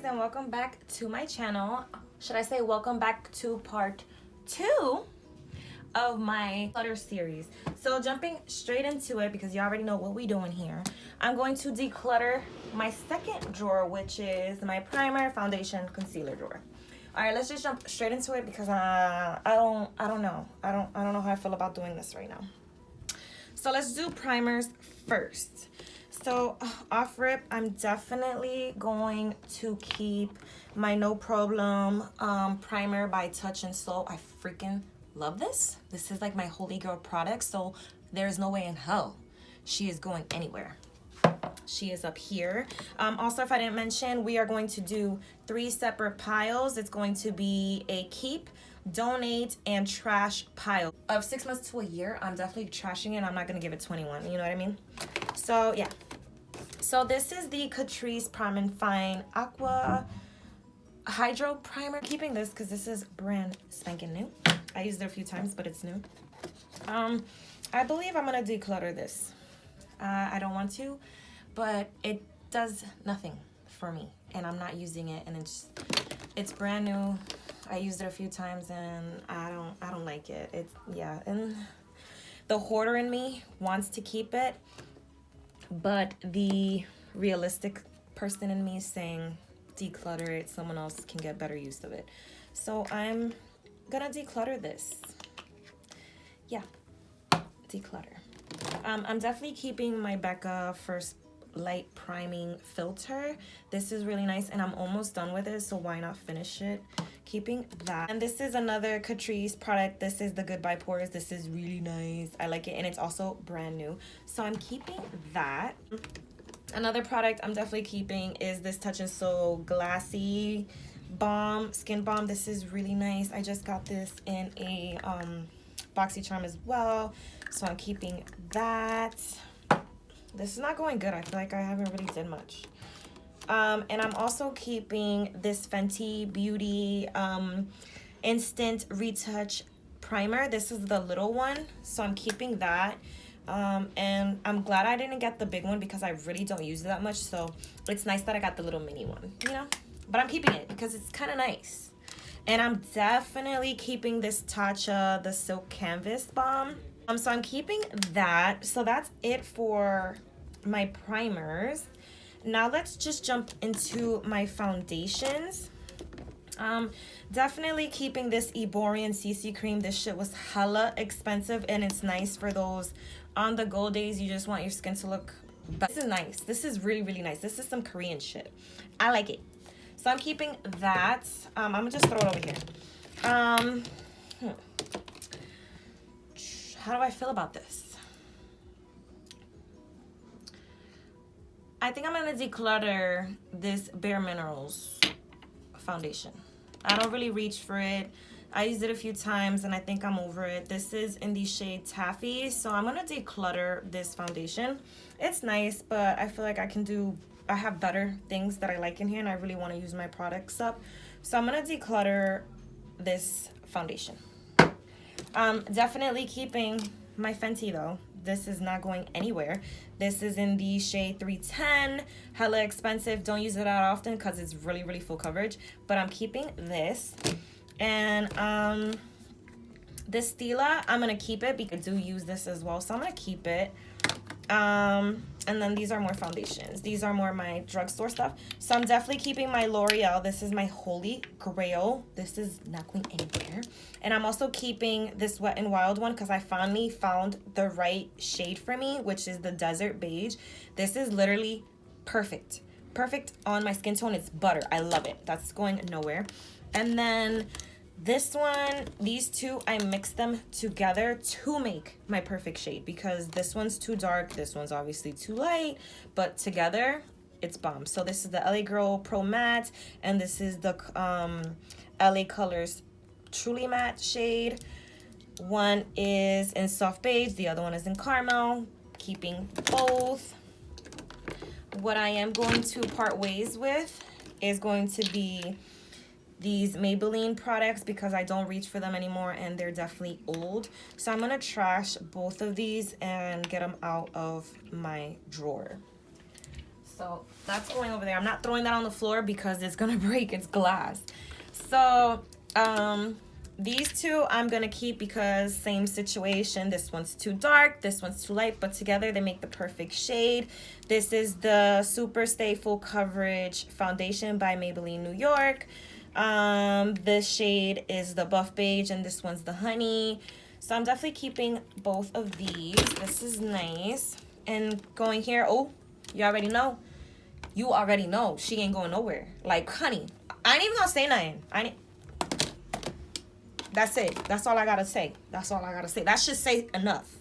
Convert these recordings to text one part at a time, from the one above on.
and welcome back to my channel. Should I say welcome back to part 2 of my clutter series. So jumping straight into it, because you already know what we're doing here, I'm going to declutter my second drawer, which is my primer, foundation, concealer drawer. All right, let's just jump straight into it because I don't know how I feel about doing this right now. So let's do primers first. So off rip, I'm definitely going to keep my No Problem primer by Touch and Soul. I freaking love this. This is like my holy girl product, so there's no way in hell she is going anywhere. She is up here. Also, if I didn't mention, we are going to do 3 separate piles. It's going to be a keep, donate, and trash pile. Of 6 months to a year, I'm definitely trashing it. I'm not going to give it 21. You know what I mean? So, yeah. So, this is the Catrice Prime and Fine Aqua Hydro Primer. I'm keeping this because this is brand spanking new. I used it a few times, but it's new. I believe I'm going to declutter this. I don't want to, but it does nothing for me, and I'm not using it, and it's brand new. I used it a few times, and I don't like it. And the hoarder in me wants to keep it, but the realistic person in me is saying declutter it. Someone else can get better use of it. So I'm gonna declutter this. Yeah, declutter. I'm definitely keeping my Becca First Light Priming Filter. This is really nice, and I'm almost done with it, so why not finish it? Keeping that. And this is another Catrice product. This is the Goodbye Pores. This is really nice. I like it, and it's also brand new. So I'm keeping that. Another product I'm definitely keeping is this Touch and Soul Glassy Balm, Skin Balm. This is really nice. I just got this in a BoxyCharm as well. So I'm keeping that. This is not going good. I feel like I haven't really did much. And I'm also keeping this Fenty Beauty Instant Retouch Primer. This is the little one. So I'm keeping that. And I'm glad I didn't get the big one because I really don't use it that much. So it's nice that I got the little mini one, you know? But I'm keeping it because it's kind of nice. And I'm definitely keeping this Tatcha, the Silk Canvas Balm. So I'm keeping that. So that's it for my primers. Now let's just jump into my foundations. Definitely keeping this Eborian CC cream. This shit was hella expensive, and it's nice for those on the go days you just want your skin to look better. This is nice. This is really, really nice. This is some Korean shit. I like it. So I'm keeping that. I'm gonna just throw it over here. How do I feel about this? I think I'm gonna declutter this Bare Minerals foundation. I don't really reach for it. I used it a few times and I think I'm over it. This is in the shade Taffy, so I'm gonna declutter this foundation. It's nice, but I feel like I have better things that I like in here, and I really want to use my products up. So I'm gonna declutter this foundation. Definitely keeping my Fenty though. This is not going anywhere. This is in the shade 310. Hella expensive. Don't use it that often because it's really, really full coverage. But I'm keeping this. And this Stila, I'm going to keep it because I do use this as well. So I'm going to keep it. And then these are more foundations. These are more my drugstore stuff. So I'm definitely keeping my L'Oreal. This is my holy grail. This is not going anywhere. And I'm also keeping this Wet n Wild one because I finally found the right shade for me, which is the Desert Beige. This is literally perfect. Perfect on my skin tone. It's butter. I love it. That's going nowhere. And then this one, these two, I mixed them together to make my perfect shade because this one's too dark, this one's obviously too light, but together, it's bomb. So this is the LA Girl Pro Matte, and this is the LA Colors Truly Matte shade. One is in Soft Beige, the other one is in Caramel. Keeping both. What I am going to part ways with is going to be these Maybelline products because I don't reach for them anymore and they're definitely old. So I'm gonna trash both of these and get them out of my drawer. So that's going over there. I'm not throwing that on the floor because it's gonna break. It's glass. So these two I'm gonna keep because same situation. This one's too dark, this one's too light, but together they make the perfect shade. This is the Super Stay Full Coverage Foundation by Maybelline New York. This shade is the Buff Beige and this one's the Honey. So I'm definitely keeping both of these. This is nice. And going here, oh, you already know. You already know she ain't going nowhere. Like, honey, I ain't even gonna say nothing. That's it. That's all I gotta say. That's all I gotta say. That should say enough.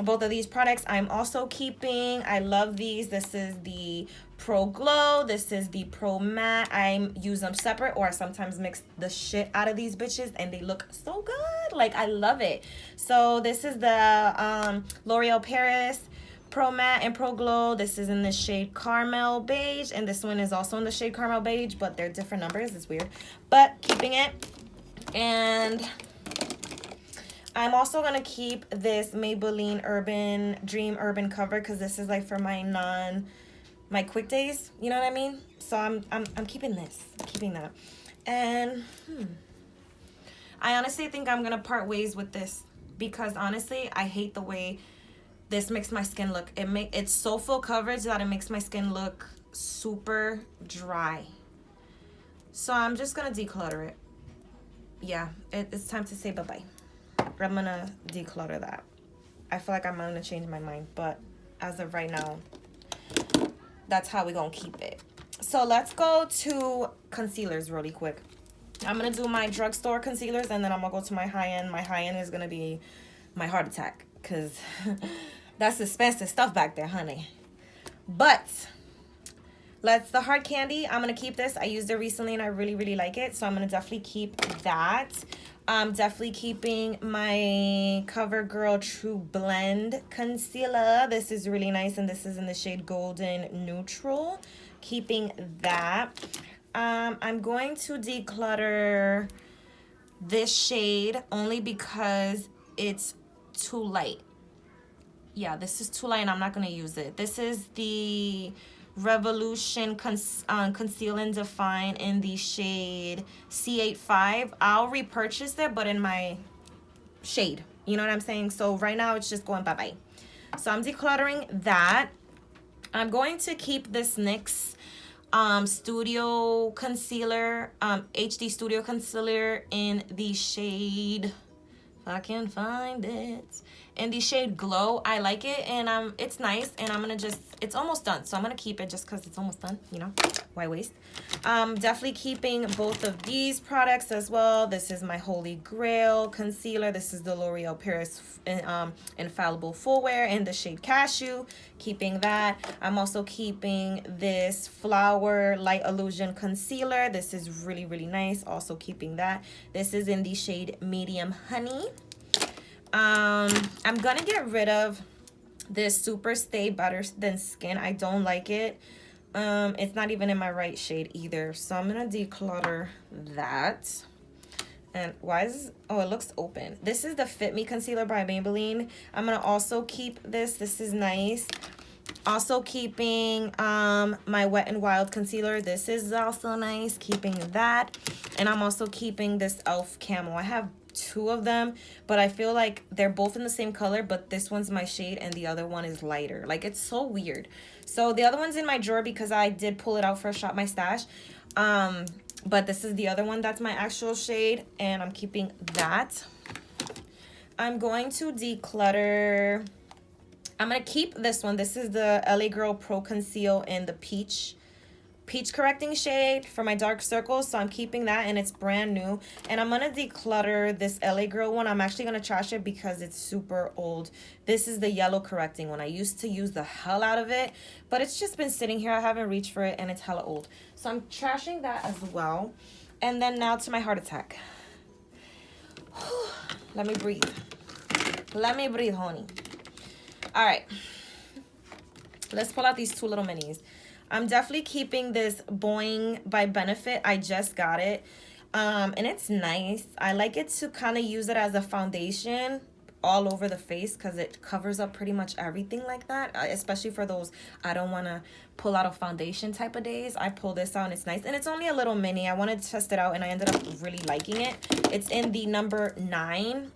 Both of these products I'm also keeping. I love these. This is the Pro Glow. This is the Pro Matte. I use them separate, or I sometimes mix the shit out of these bitches and they look so good. Like, I love it. So this is the L'Oreal Paris Pro Matte and Pro Glow. This is in the shade Caramel Beige, and this one is also in the shade Caramel Beige, but they're different numbers. It's weird, but keeping it. And I'm also gonna keep this Maybelline Urban Dream Urban Cover because this is like for my quick days, you know what I mean? So I'm keeping this, keeping that. And I honestly think I'm gonna part ways with this because honestly I hate the way this makes my skin look. It's so full coverage that it makes my skin look super dry. So I'm just gonna declutter it. Yeah, it's time to say bye-bye. I'm gonna declutter that. I feel like I'm gonna change my mind, but as of right now, that's how we're gonna keep it. So let's go to concealers really quick. I'm gonna do my drugstore concealers and then I'm gonna go to my high-end. My high-end is gonna be my heart attack because that's expensive stuff back there, honey. But the hard candy, I'm gonna keep this. I used it recently and I really, really like it. So I'm gonna definitely keep that. I'm definitely keeping my CoverGirl True Blend Concealer. This is really nice and this is in the shade Golden Neutral. Keeping that. I'm going to declutter this shade only because it's too light. Yeah, this is too light and I'm not gonna use it. This is the Revolution Conceal and Define in the shade C85. I'll repurchase it, but in my shade. You know what I'm saying? So right now it's just going bye-bye. So I'm decluttering that. I'm going to keep this NYX Studio Concealer, HD Studio Concealer in the shade, if I can find it, in the shade Glow. I like it and it's nice and I'm gonna it's almost done, so I'm gonna keep it just because it's almost done, you know, why waste. Definitely keeping both of these products as well. This is my Holy Grail concealer. This is the L'Oreal Paris Infallible Full Wear in the shade Cashew. Keeping that. I'm also keeping this Flower Light Illusion concealer. This is really, really nice. Also keeping that. This is in the shade Medium Honey. I'm gonna get rid of this Super Stay Better Than Skin. I don't like it. It's not even in my right shade either. So I'm gonna declutter that. And why is oh, it looks open. This is the Fit Me Concealer by Maybelline. I'm gonna also keep this. This is nice. Also keeping my Wet n Wild concealer. This is also nice. Keeping that. And I'm also keeping this e.l.f. Camo. I have two of them, but I feel like they're both in the same color, but this one's my shade and the other one is lighter. Like, it's so weird. So the other one's in my drawer because I did pull it out for a Shop My Stash. But this is the other one that's my actual shade, and I'm keeping that. I'm going to declutter. I'm gonna keep this one. This is the LA Girl Pro Conceal in the peach correcting shade for my dark circles. So I'm keeping that and it's brand new. And I'm gonna declutter this LA Girl one. I'm actually gonna trash it because it's super old. This is the yellow correcting one. I used to use the hell out of it, but it's just been sitting here. I haven't reached for it and it's hella old. So I'm trashing that as well. And then now to my heart attack. Let me breathe. Let me breathe, honey. All right. Let's pull out these two little minis. I'm definitely keeping this Boing by Benefit. I just got it. And it's nice. I like it to kind of use it as a foundation all over the face because it covers up pretty much everything like that, especially for those I don't want to pull out a foundation type of days. I pull this out and it's nice, and it's only a little mini. I wanted to test it out and I ended up really liking it. It's in the number 9.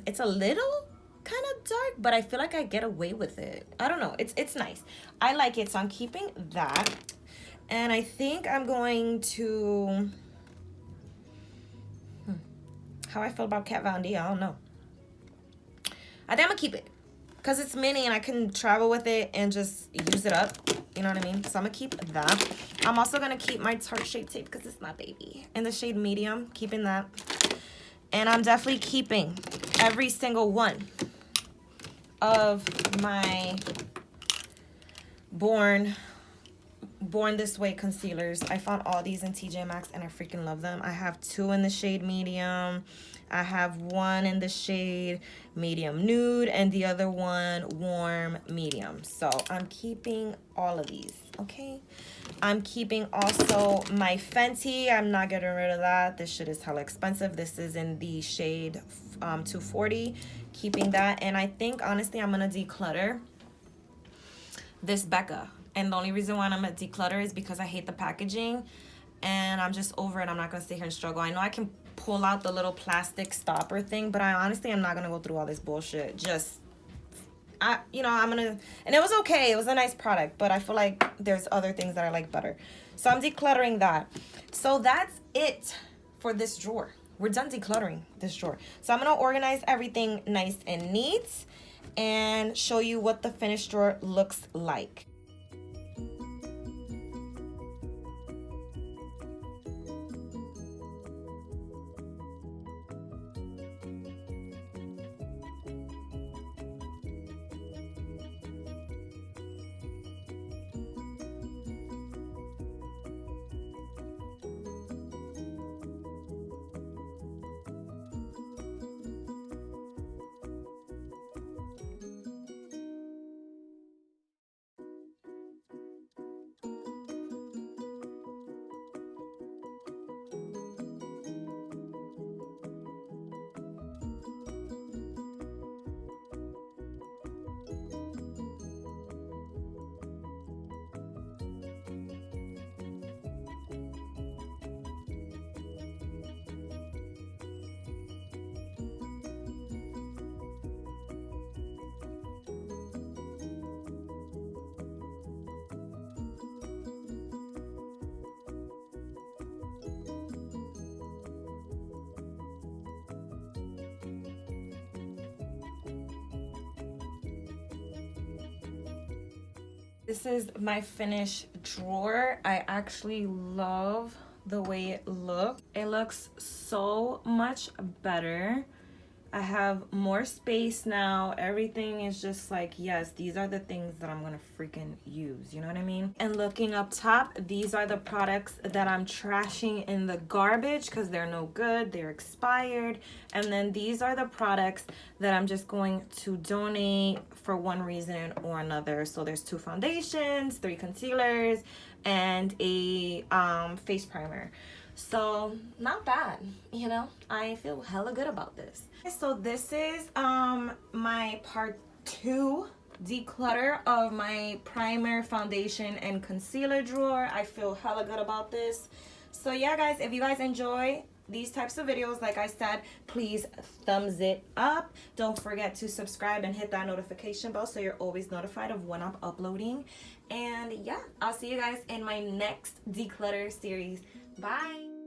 It's a little kind of dark, but I feel like I get away with it. I don't know, it's nice. I like it, so I'm keeping that. And I think I'm going to how I feel about Kat Von D, I don't know. I think I'm gonna keep it because it's mini and I can travel with it and just use it up, you know what I mean? So I'm gonna keep that. I'm also gonna keep my Tarte Shape Tape because it's my baby, in the shade medium, keeping that. And I'm definitely keeping every single one of my Born This Way concealers. I found all these in TJ Maxx and I freaking love them. I have 2 in the shade medium. I have 1 in the shade medium nude and the other one warm medium. So I'm keeping all of these, okay? I'm keeping also my Fenty. I'm not getting rid of that. This shit is hella expensive. This is in the shade 240. Keeping that. And I think, honestly, I'm going to declutter this Becca. And the only reason why I'm going to declutter is because I hate the packaging. And I'm just over it. I'm not going to sit here and struggle. I know I can pull out the little plastic stopper thing, but I honestly am not going to go through all this bullshit. Just, you know, I'm going to, and it was okay. It was a nice product, but I feel like there's other things that I like better. So I'm decluttering that. So that's it for this drawer. We're done decluttering this drawer. So I'm going to organize everything nice and neat and show you what the finished drawer looks like. This is my finished drawer. I actually love the way it looks. It looks so much better. I have more space now. Everything is just like, yes, these are the things that I'm gonna freaking use, you know what I mean? And looking up top, these are the products that I'm trashing in the garbage because they're no good, they're expired. And then these are the products that I'm just going to donate for one reason or another. So there's 2 foundations, 3 concealers, and a face primer. So not bad, you know. I feel hella good about this. So this is my part 2 declutter of my primer, foundation, and concealer drawer. I feel hella good about this. So yeah, guys, if you guys enjoy these types of videos, like I said, please thumbs it up. Don't forget to subscribe and hit that notification bell so you're always notified of when I'm uploading. And yeah, I'll see you guys in my next declutter series. Bye.